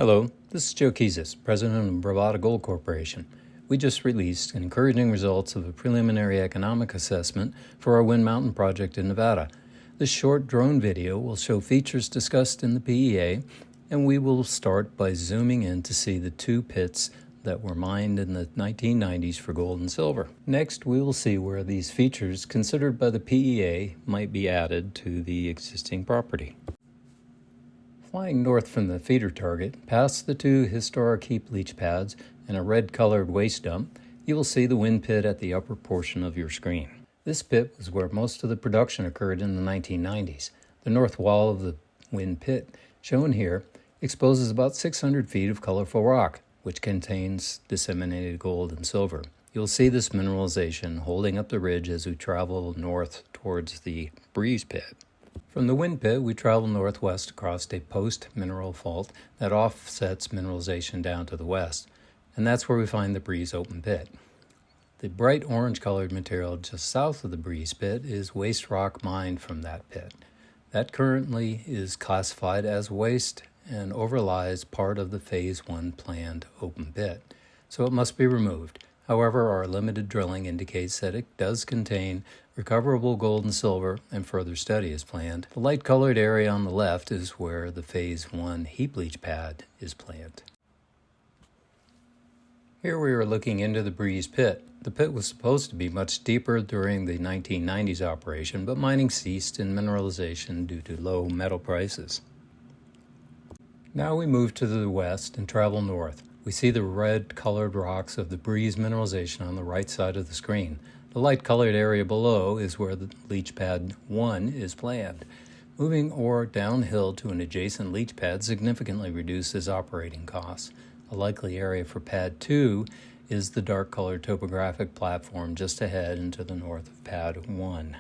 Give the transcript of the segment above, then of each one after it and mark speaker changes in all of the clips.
Speaker 1: Hello, this is Joe Kizis, President of Bravada Gold Corporation. We just released encouraging results of a preliminary economic assessment for our Wind Mountain project in Nevada. This short drone video will show features discussed in the PEA, and we will start by zooming in to see the two pits that were mined in the 1990s for gold and silver. Next, we will see where these features considered by the PEA might be added to the existing property. Flying north from the feeder target, past the two historic heap leach pads and a red-colored waste dump, you will see the wind pit at the upper portion of your screen. This pit was where most of the production occurred in the 1990s. The north wall of the wind pit, shown here, exposes about 600 feet of colorful rock, which contains disseminated gold and silver. You'll see this mineralization holding up the ridge as we travel north towards the Breeze pit. From the wind pit, we travel northwest across a post-mineral fault that offsets mineralization down to the west, and that's where we find the Breeze open pit. The bright orange-colored material just south of the Breeze pit is waste rock mined from that pit. That currently is classified as waste and overlies part of the Phase 1 planned open pit, so it must be removed. However, our limited drilling indicates that it does contain recoverable gold and silver, and further study is planned. The light-colored area on the left is where the Phase 1 heap leach pad is planned. Here we are looking into the Breeze pit. The pit was supposed to be much deeper during the 1990s operation, but mining ceased in mineralization due to low metal prices. Now we move to the west and travel north. We see the red-colored rocks of the Breeze mineralization on the right side of the screen. The light-colored area below is where the leach pad 1 is planned. Moving ore downhill to an adjacent leach pad significantly reduces operating costs. A likely area for pad 2 is the dark-colored topographic platform just ahead and to the north of pad 1.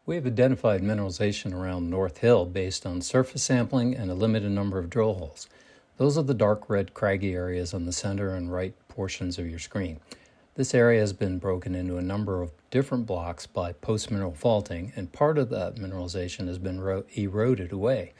Speaker 1: We have identified mineralization around North Hill based on surface sampling and a limited number of drill holes. Those are the dark red craggy areas on the center and right portions of your screen. This area has been broken into a number of different blocks by post-mineral faulting, and part of that mineralization has been eroded away.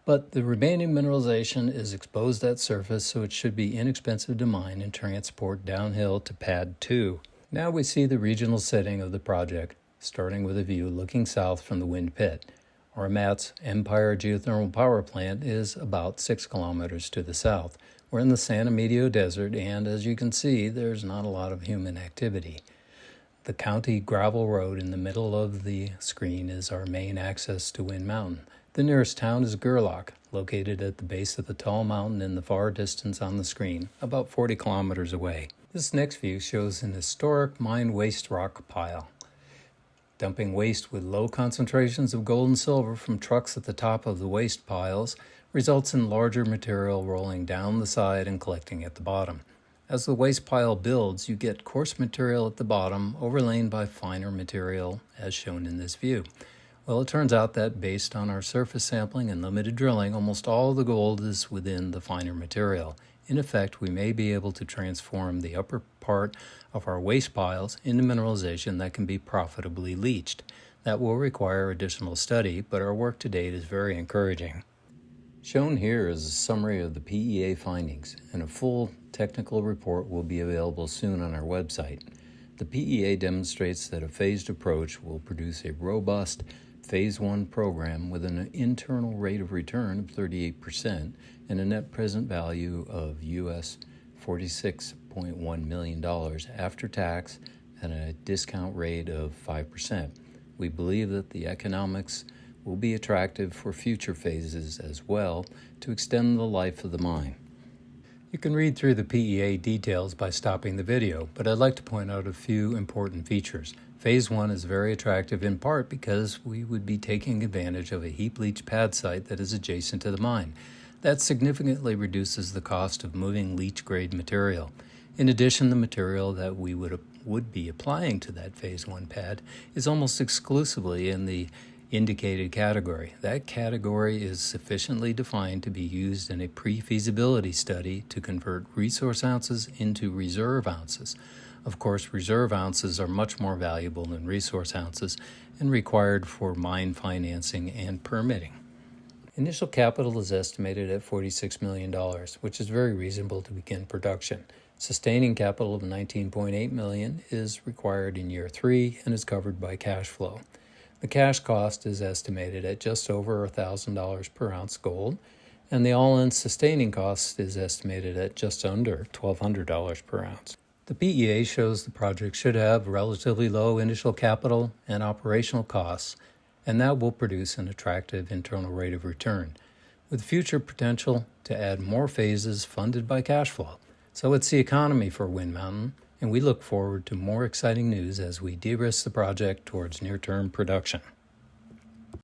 Speaker 1: But the remaining mineralization is exposed at surface, so it should be inexpensive to mine and transport downhill to pad 2. Now we see the regional setting of the project, starting with a view looking south from the wind pit. Ormat's Empire Geothermal Power Plant is about 6 kilometers to the south. We're in the San Emilio Desert, and as you can see, there's not a lot of human activity. The county gravel road in the middle of the screen is our main access to Wind Mountain. The nearest town is Gerlach, located at the base of the tall mountain in the far distance on the screen, about 40 kilometers away. This next view shows an historic mine waste rock pile. Dumping waste with low concentrations of gold and silver from trucks at the top of the waste piles results in larger material rolling down the side and collecting at the bottom. As the waste pile builds, you get coarse material at the bottom overlain by finer material, as shown in this view. Well, it turns out that based on our surface sampling and limited drilling, almost all of the gold is within the finer material. In effect, we may be able to transform the upper part of our waste piles into mineralization that can be profitably leached. That will require additional study, but our work to date is very encouraging. Shown here is a summary of the PEA findings, and a full technical report will be available soon on our website. The PEA demonstrates that a phased approach will produce a robust Phase 1 program with an internal rate of return of 38% and a net present value of US $46.1 million after tax and a discount rate of 5%. We believe that the economics will be attractive for future phases as well to extend the life of the mine. You can read through the PEA details by stopping the video, but I'd like to point out a few important features. Phase 1 is very attractive in part because we would be taking advantage of a heap leach pad site that is adjacent to the mine. That significantly reduces the cost of moving leach-grade material. In addition, the material that we would be applying to that Phase 1 pad is almost exclusively in the indicated category. That category is sufficiently defined to be used in a pre-feasibility study to convert resource ounces into reserve ounces. Of course, reserve ounces are much more valuable than resource ounces and required for mine financing and permitting. Initial capital is estimated at $46 million, which is very reasonable to begin production. Sustaining capital of $19.8 million is required in year 3 and is covered by cash flow. The cash cost is estimated at just over $1,000 per ounce gold, and the all-in sustaining cost is estimated at just under $1,200 per ounce. The PEA shows the project should have relatively low initial capital and operational costs, and that will produce an attractive internal rate of return, with future potential to add more phases funded by cash flow. So it's the economy for Wind Mountain, and we look forward to more exciting news as we de-risk the project towards near-term production.